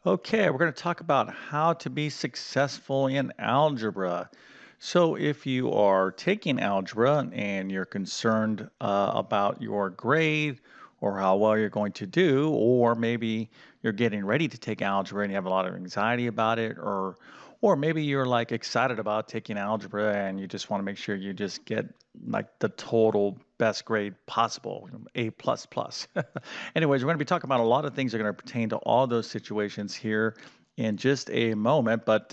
Okay, we're going to talk about how to be successful in algebra. So, if you are taking algebra and you're concerned about your grade or how well you're going to do, or maybe you're getting ready to take algebra and you have a lot of anxiety about it, or maybe you're like excited about taking algebra and you just want to make sure you just get like the total best grade possible, A plus plus. Anyways, we're going to be talking about a lot of things that are going to pertain to all those situations here in just a moment. But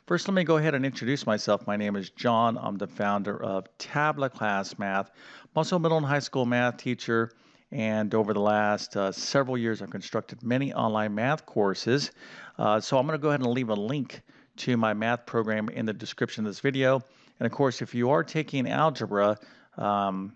first, let me go ahead and introduce myself. My name is John. I'm the founder of TabletClass Math. I'm also a middle and high school math teacher. And over the last several years, I've constructed many online math courses. So I'm going to go ahead and leave a link to my math program in the description of this video. And of course, if you are taking algebra, um,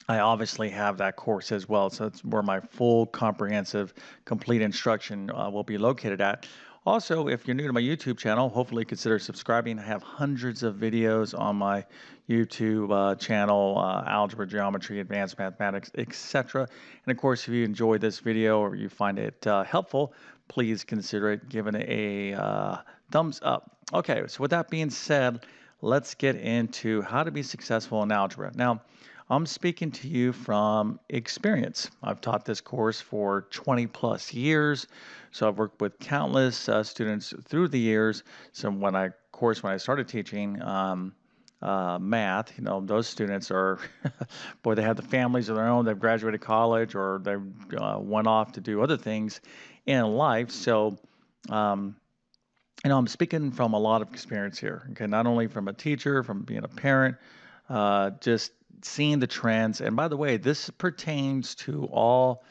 I obviously have that course as well. So that's where my full comprehensive complete instruction will be located at. Also, if you're new to my YouTube channel, hopefully consider subscribing. I have hundreds of videos on my YouTube channel, algebra, geometry, advanced mathematics, etc. And of course, if you enjoy this video or you find it helpful, please consider it giving it a thumbs up. Okay, so with that being said, let's get into how to be successful in algebra. Now, I'm speaking to you from experience. I've taught this course for 20 plus years. So I've worked with countless students through the years. So when I started teaching math, those students are, boy, they have the families of their own. They've graduated college or they went off to do other things in life. So, um, I'm speaking from a lot of experience here. Okay, not only from a teacher, from being a parent, just seeing the trends. And by the way, this pertains to all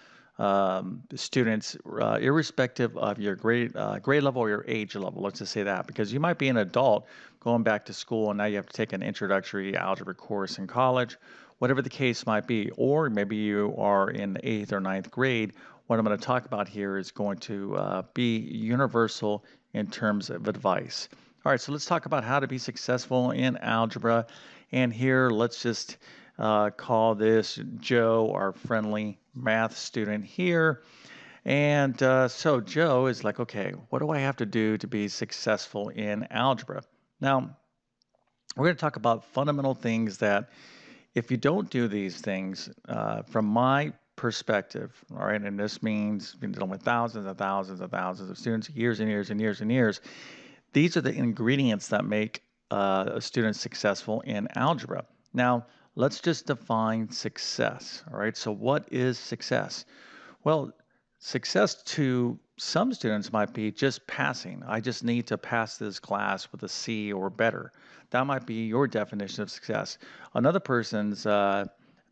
students, irrespective of your grade level or your age level. Let's just say that, because you might be an adult going back to school and now you have to take an introductory algebra course in college, whatever the case might be, or maybe you are in the eighth or ninth grade. What I'm going to talk about here is going to be universal in terms of advice. All right, so let's talk about how to be successful in algebra. And here, let's just call this Joe, our friendly math student here. And so Joe is like, okay, what do I have to do to be successful in algebra? Now, we're going to talk about fundamental things that if you don't do these things, from my perspective, all right, and this means been dealing with thousands and thousands and thousands of students, years and years and years and years, these are the ingredients that make a student successful in algebra. Now, let's just define success. All right. So, what is success? Well, success to some students might be just passing. I just need to pass this class with a C or better. That might be your definition of success. Another person's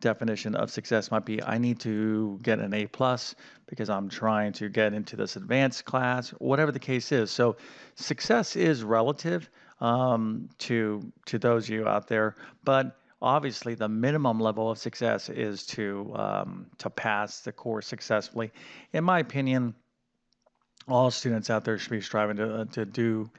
definition of success might be I need to get an A plus because I'm trying to get into this advanced class, whatever the case is. So success is relative to those of you out there, but obviously the minimum level of success is to pass the course successfully. In my opinion, all students out there should be striving to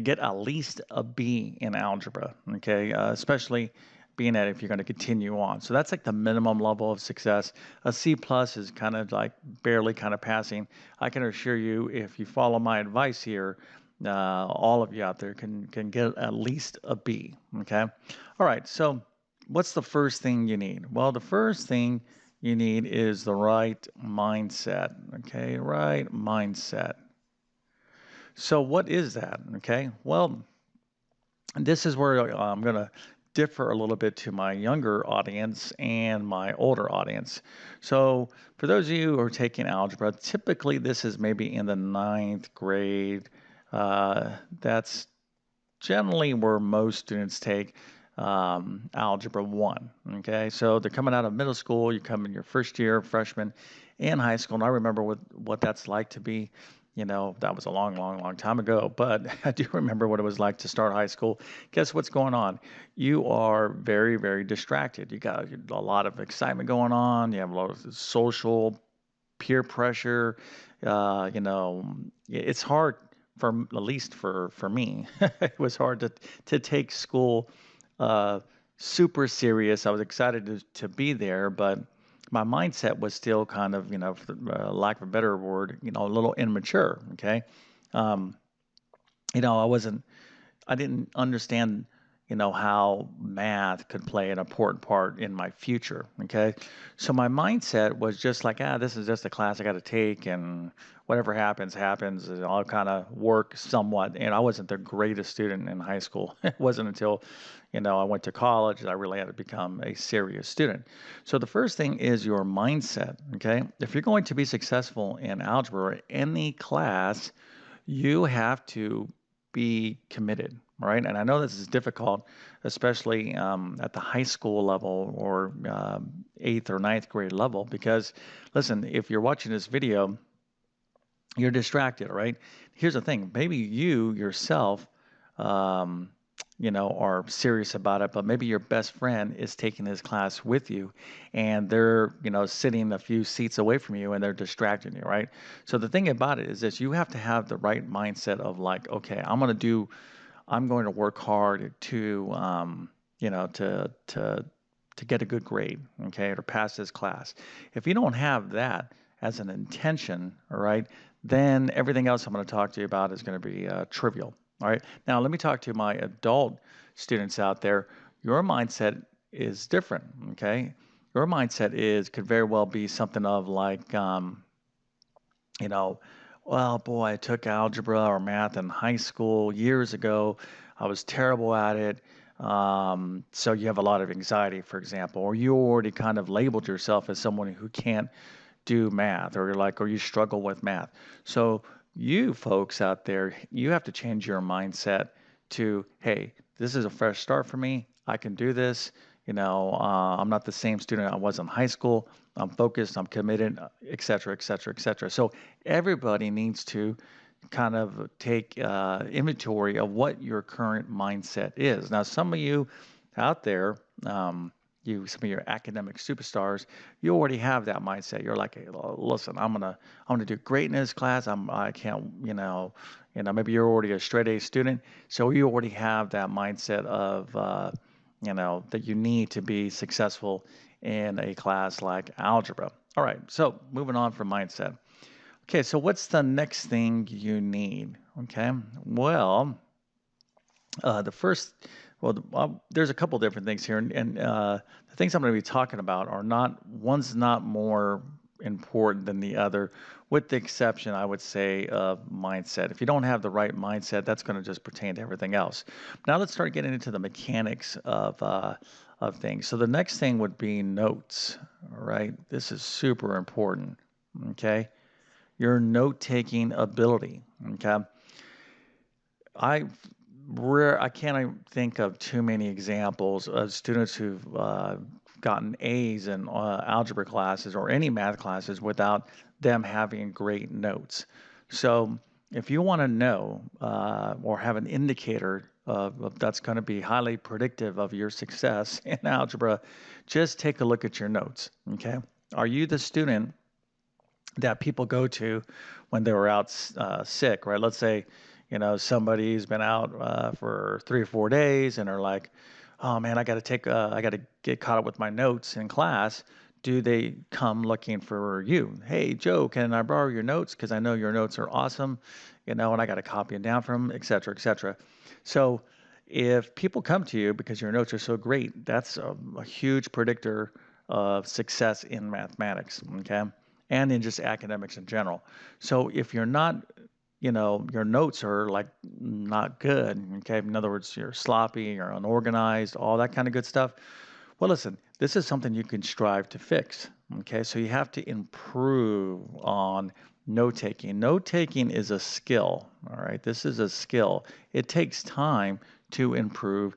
get at least a B in algebra. Okay, especially being that if you're going to continue on. So that's like the minimum level of success. A C plus is kind of like barely kind of passing. I can assure you, if you follow my advice here, all of you out there can get at least a B. Okay, all right. So what's the first thing you need? Well, the first thing you need is the right mindset. Okay, right mindset. So, what is that? Okay, well, this is where I'm going to differ a little bit to my younger audience and my older audience. So, for those of you who are taking algebra, typically this is maybe in the ninth grade. That's generally where most students take Algebra 1. Okay, so they're coming out of middle school, you come in your first year, freshman in high school, and I remember what that's like to be. That was a long, long, long time ago, but I do remember what it was like to start high school. Guess what's going on? You are very, very distracted. You got a lot of excitement going on. You have a lot of social peer pressure. It's hard at least for me. It was hard to take school uh, super serious. I was excited to be there, but my mindset was still kind of, for the lack of a better word, a little immature. Okay. Um, I wasn't I didn't understand, how math could play an important part in my future. Okay. So my mindset was just like, this is just a class I got to take, and whatever happens, happens. And I'll kind of work somewhat. And I wasn't the greatest student in high school. It wasn't until, I went to college that I really had to become a serious student. So the first thing is your mindset. Okay. If you're going to be successful in algebra or any class, you have to be committed, right? And I know this is difficult, especially at the high school level or eighth or ninth grade level, because listen, if you're watching this video, you're distracted, right? Here's the thing, maybe you yourself, um, are serious about it, but maybe your best friend is taking this class with you and they're, sitting a few seats away from you and they're distracting you, right? So the thing about it is this, you have to have the right mindset of like, okay, I'm going to work hard to, to get a good grade, okay, or pass this class. If you don't have that as an intention, all right, then everything else I'm going to talk to you about is going to be trivial. All right. Now, let me talk to my adult students out there. Your mindset is different, okay? Your mindset could very well be something of like, you know, well, boy, I took algebra or math in high school years ago. I was terrible at it. So you have a lot of anxiety, for example, or you already kind of labeled yourself as someone who can't do math, or you struggle with math. So you folks out there, you have to change your mindset to, hey, this is a fresh start for me. I can do this. I'm not the same student I was in high school. I'm focused, I'm committed, et cetera, et cetera, et cetera. So everybody needs to kind of take inventory of what your current mindset is. Now, some of you out there, some of your academic superstars, you already have that mindset. You're like, hey, listen, I'm gonna do great in this class. I can't, maybe you're already a straight A student, so you already have that mindset of, that you need to be successful in a class like algebra. All right, so moving on from mindset. Okay, so what's the next thing you need? Okay, well, the first, there's a couple different things here, and the things I'm going to be talking about are not, one's not more important than the other, with the exception, I would say, of mindset. If you don't have the right mindset, that's going to just pertain to everything else. Now let's start getting into the mechanics of things. So the next thing would be notes. All right, this is super important. Okay, your note-taking ability. Okay, I I can't think of too many examples of students who've gotten A's in algebra classes or any math classes without them having great notes. So if you want to know or have an indicator that's going to be highly predictive of your success in algebra, just take a look at your notes. Okay, are you the student that people go to when they were out sick, right? Let's say, somebody's been out for 3 or 4 days and are like, oh man, I got to get caught up with my notes in class. Do they come looking for you? Hey, Joe, can I borrow your notes? Because I know your notes are awesome, and I got to copy them down from 'em, et cetera, et cetera. So if people come to you because your notes are so great, that's a huge predictor of success in mathematics, okay? And in just academics in general. So if you're not, your notes are like not good, okay? In other words, you're sloppy, you're unorganized, all that kind of good stuff. Well, listen, this is something you can strive to fix, okay? So you have to improve on note taking. Note taking is a skill, all right? This is a skill. It takes time to improve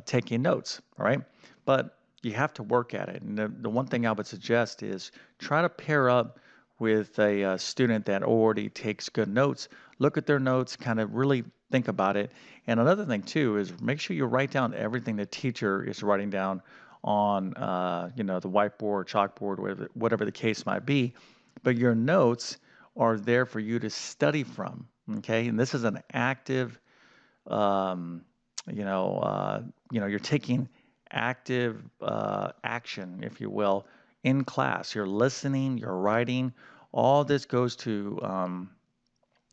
taking notes, all right? But you have to work at it. And the one thing I would suggest is try to pair up with a student that already takes good notes. Look at their notes, kind of really think about it. And another thing too is make sure you write down everything the teacher is writing down on, the whiteboard, chalkboard, whatever the case might be. But your notes are there for you to study from. Okay, and this is an active um, you know, you're taking active action, if you will, in class. You're listening, you're writing. All this goes to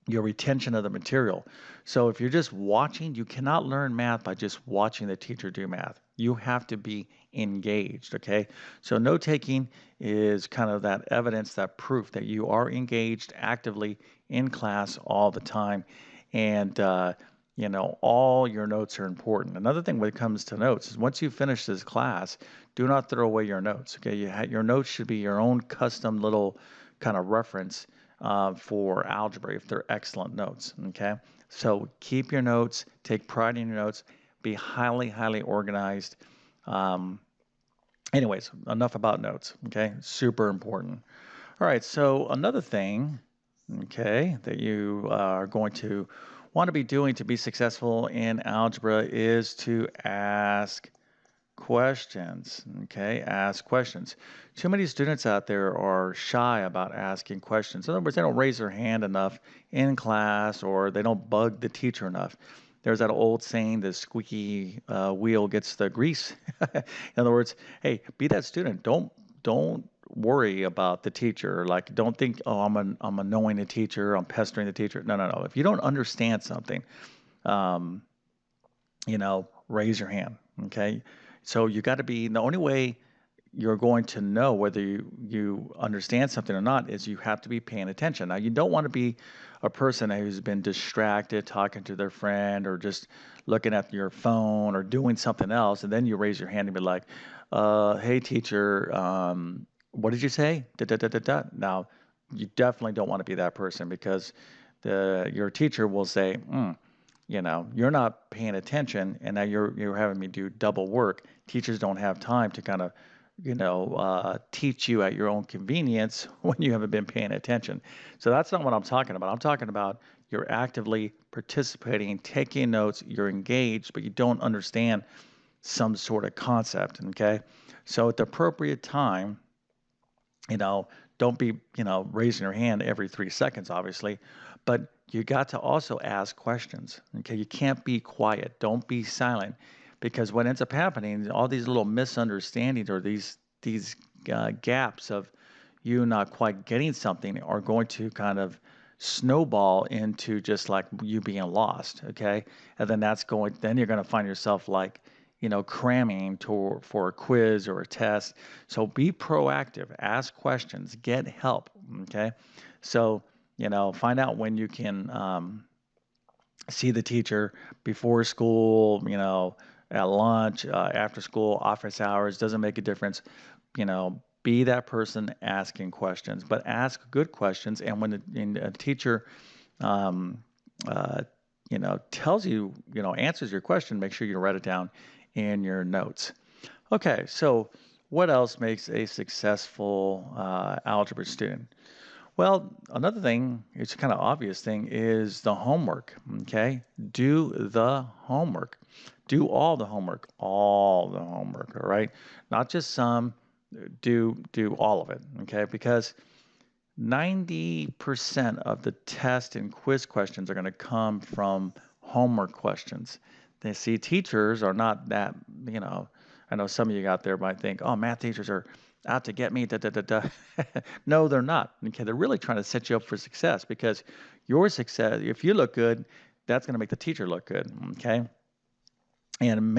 your retention of the material. So if you're just watching, you cannot learn math by just watching the teacher do math. You have to be engaged, okay? So note taking is kind of that evidence, that proof that you are engaged actively in class all the time. And, all your notes are important. Another thing when it comes to notes is once you finish this class, do not throw away your notes, okay? Your notes should be your own custom little kind of reference for algebra if they're excellent notes. Okay, so keep your notes, take pride in your notes, be highly, highly organized. Um, Anyways, enough about notes. Okay, super important. All right, so another thing, okay, that you are going to want to be doing to be successful in algebra is to ask questions. Okay, ask questions. Too many students out there are shy about asking questions. In other words, they don't raise their hand enough in class or they don't bug the teacher enough. There's that old saying, the squeaky wheel gets the grease. In other words, hey, be that student. Don't worry about the teacher. Like, don't think, oh, I'm annoying the teacher, I'm pestering the teacher. No, no, no. If you don't understand something, um, raise your hand. Okay. So you got to be, the only way you're going to know whether you understand something or not is you have to be paying attention. Now, you don't want to be a person who's been distracted talking to their friend or just looking at your phone or doing something else. And then you raise your hand and be like, hey, teacher, what did you say? Da, da, da, da, da. Now, you definitely don't want to be that person because your teacher will say, you're not paying attention and now you're having me do double work. Teachers don't have time to kind of teach you at your own convenience when you haven't been paying attention. So that's not what I'm talking about. I'm talking about you're actively participating, taking notes, you're engaged, but you don't understand some sort of concept. Okay, so at the appropriate time, you know, don't be, raising your hand every 3 seconds, obviously, but you got to also ask questions. Okay, you can't be quiet. Don't be silent, because what ends up happening, all these little misunderstandings or these gaps of you not quite getting something are going to kind of snowball into just like you being lost. Okay, and then you're going to find yourself like cramming for a quiz or a test. So be proactive, ask questions, get help. Okay. So, find out when you can see the teacher before school, at lunch, after school, office hours, doesn't make a difference. Be that person asking questions, but ask good questions. And when a teacher, um, uh, tells you, answers your question, make sure you write it down in your notes. Okay, so what else makes a successful algebra student? Well, another thing, it's kind of obvious thing, is the homework. Okay, do the homework. Do all the homework. All right, not just some. Do all of it. Okay, because 90% of the test and quiz questions are going to come from homework questions. They see teachers are not that, you know, I know some of you out there might think, oh, math teachers are out to get me, da da da da. No, they're not. Okay, they're really trying to set you up for success because your success, if you look good, that's going to make the teacher look good. Okay, and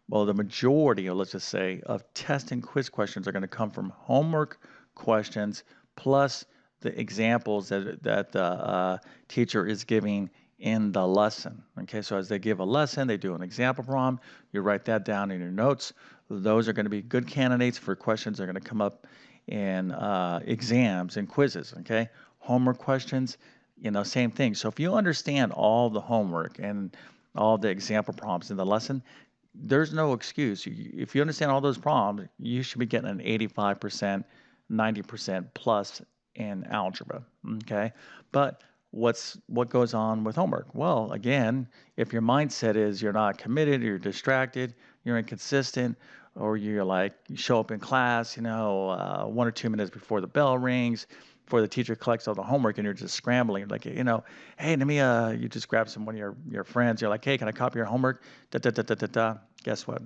well, the majority, or let's just say, of test and quiz questions are going to come from homework questions plus the examples that the teacher is giving in the lesson. Okay, so as they give a lesson, they do an example problem. You write that down in your notes. Those are going to be good candidates for questions that are going to come up in exams and quizzes. Okay, homework questions, same thing. So if you understand all the homework and all the example prompts in the lesson, there's no excuse. If you understand all those problems, you should be getting an 85%, 90% plus in algebra. Okay. But what goes on with homework? Well, again, if your mindset is you're not committed, you're distracted, you're inconsistent, or you're like you show up in class, 1 or 2 minutes before the bell rings, before the teacher collects all the homework, and you're just scrambling, like hey, let me you just grab one of your friends, you're like, hey, can I copy your homework? Da da da da da da. Guess what?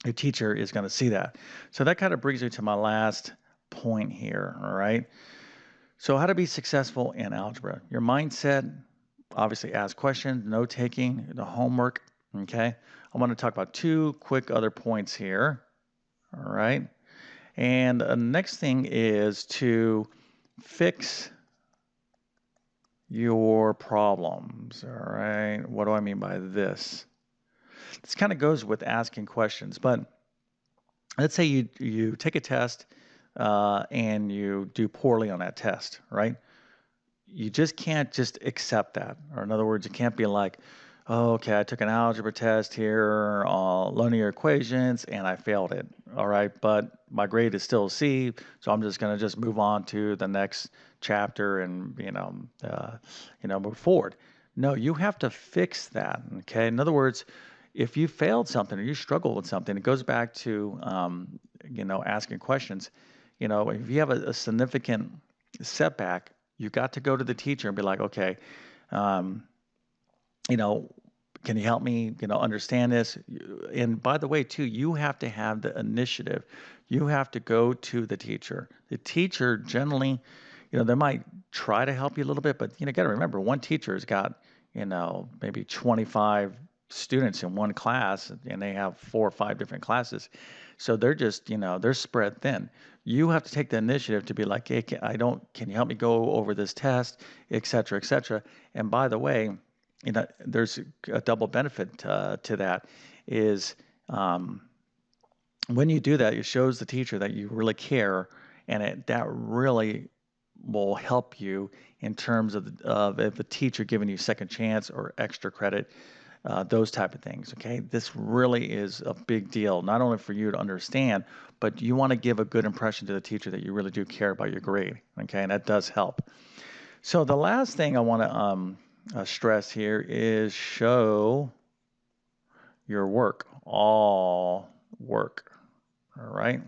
your teacher is going to see that. So that kind of brings me to my last point here, all right? So how to be successful in algebra. Your mindset, obviously ask questions, note taking, the homework, okay? I want to talk about two quick other points here, all right? And the next thing is to fix your problems, all right? What do I mean by this? This kind of goes with asking questions, but let's say you take a test and you do poorly on that test, right? You just can't just accept that. Or in other words, you can't be like, oh, okay, I took an algebra test here on linear equations and I failed it. All right, but my grade is still C, so I'm just going to just move on to the next chapter and move forward. No, you have to fix that. Okay. In other words, if you failed something or you struggle with something, it goes back to asking questions. If you have a significant setback, you got to go to the teacher and be like, okay, um, you know, can you help me, understand this? And by the way, too, you have to have the initiative. You have to go to the teacher. The teacher generally, they might try to help you a little bit, but got to remember, one teacher has got, maybe 25 students in one class, and they have 4 or 5 different classes. So they're just, they're spread thin. You have to take the initiative to be like, hey, can you help me go over this test, et cetera, et cetera. And by the way, there's a double benefit to that is when you do that, it shows the teacher that you really care, and that really will help you in terms of if a teacher giving you second chance or extra credit, those type of things. Okay, this really is a big deal, not only for you to understand, but you want to give a good impression to the teacher that you really do care about your grade. Okay, and that does help. So the last thing I want to stress here is show your work, all work. All right.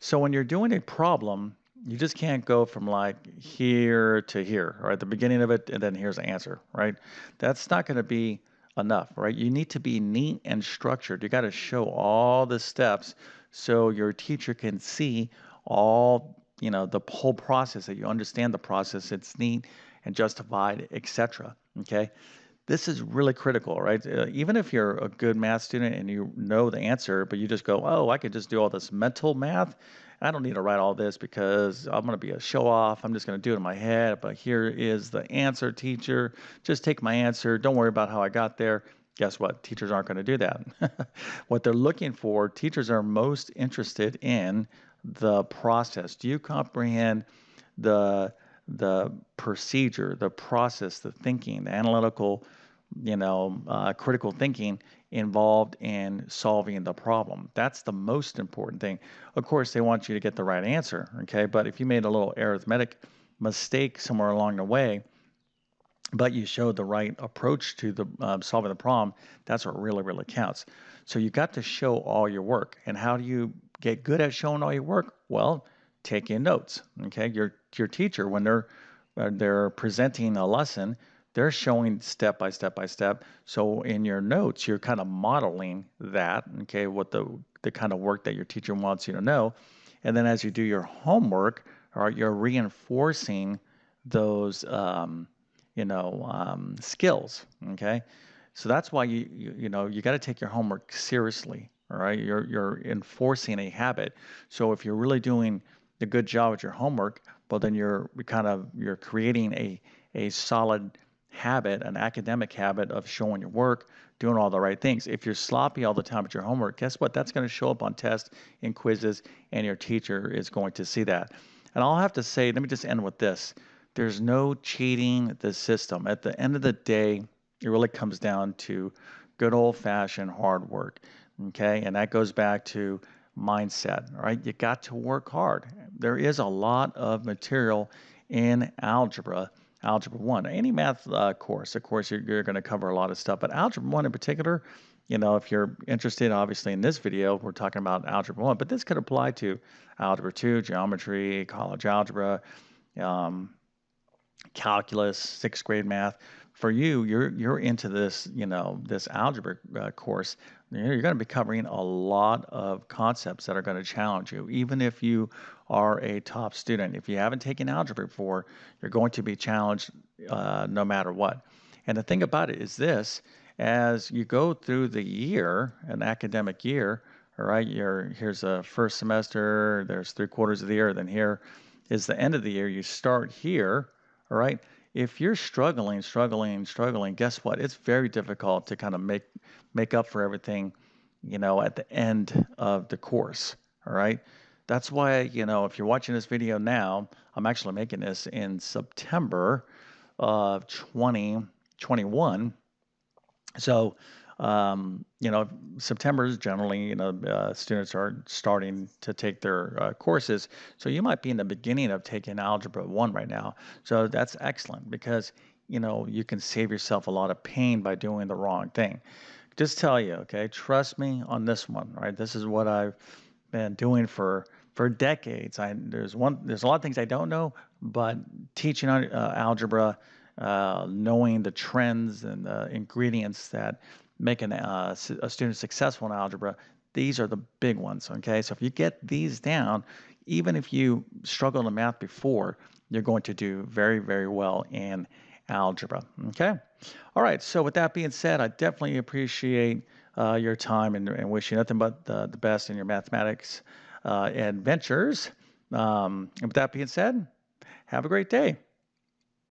So when you're doing a problem, you just can't go from like here to here, or at the beginning of it, and then here's the answer, right? That's not going to be enough, right? You need to be neat and structured. You got to show all the steps so your teacher can see all, the whole process, that you understand the process, it's neat and justified, etc. Okay. This is really critical, right? Even if you're a good math student and you know the answer, but you just go, oh, I could just do all this mental math. I don't need to write all this because I'm going to be a show off. I'm just going to do it in my head. But here is the answer, teacher. Just take my answer. Don't worry about how I got there. Guess what? Teachers aren't going to do that. What they're looking for, teachers are most interested in the process. Do you comprehend the the procedure, the process, the thinking, the analytical, critical thinking involved in solving the problem? That's the most important thing. Of course, they want you to get the right answer, okay? But if you made a little arithmetic mistake somewhere along the way, but you showed the right approach to the solving the problem, that's what really, really counts. So you got to show all your work. And how do you get good at showing all your work? Well, taking notes. Okay, your teacher, when they're presenting a lesson, they're showing step by step by step. So in your notes, you're kind of modeling that. Okay, what the kind of work that your teacher wants you to know, and then as you do your homework, all right, you're reinforcing those skills. Okay, so that's why you got to take your homework seriously. All right, you're enforcing a habit. So if you're really doing a good job at your homework, well then you're creating a solid habit, an academic habit of showing your work, doing all the right things. If you're sloppy all the time at your homework, guess what? That's going to show up on tests and quizzes, and your teacher is going to see that. And I'll have to say, let me just end with this. There's no cheating the system. At the end of the day, it really comes down to good old-fashioned hard work. Okay, and that goes back to mindset. All right, you got to work hard. There is a lot of material in algebra 1, any math course. Of course, you're going to cover a lot of stuff, but algebra 1 in particular, if you're interested, obviously in this video, we're talking about algebra 1, but this could apply to algebra 2, geometry, college algebra, um, calculus, 6th grade math. for you, you're into this, this algebra course. You're going to be covering a lot of concepts that are going to challenge you, even if you are a top student. If you haven't taken algebra before, you're going to be challenged no matter what. And the thing about it is this: as you go through the year, an academic year, all right, here's a first semester, there's 3/4 of the year, then here is the end of the year. You start here, all right. If you're struggling, guess what? It's very difficult to kind of make up for everything, at the end of the course. All right. That's why, if you're watching this video now, I'm actually making this in September of 2021. So, September is generally, students are starting to take their courses. So you might be in the beginning of taking Algebra 1 right now. So that's excellent because, you can save yourself a lot of pain by doing the wrong thing. Just tell you, okay, trust me on this one, right? This is what I've been doing for decades. There's a lot of things I don't know, but teaching algebra, knowing the trends and the ingredients that make a student successful in algebra, these are the big ones. Okay, so if you get these down, even if you struggled in math before, you're going to do very, very well in algebra. Okay. All right. So with that being said, I definitely appreciate your time and wish you nothing but the best in your mathematics adventures. And with that being said, have a great day.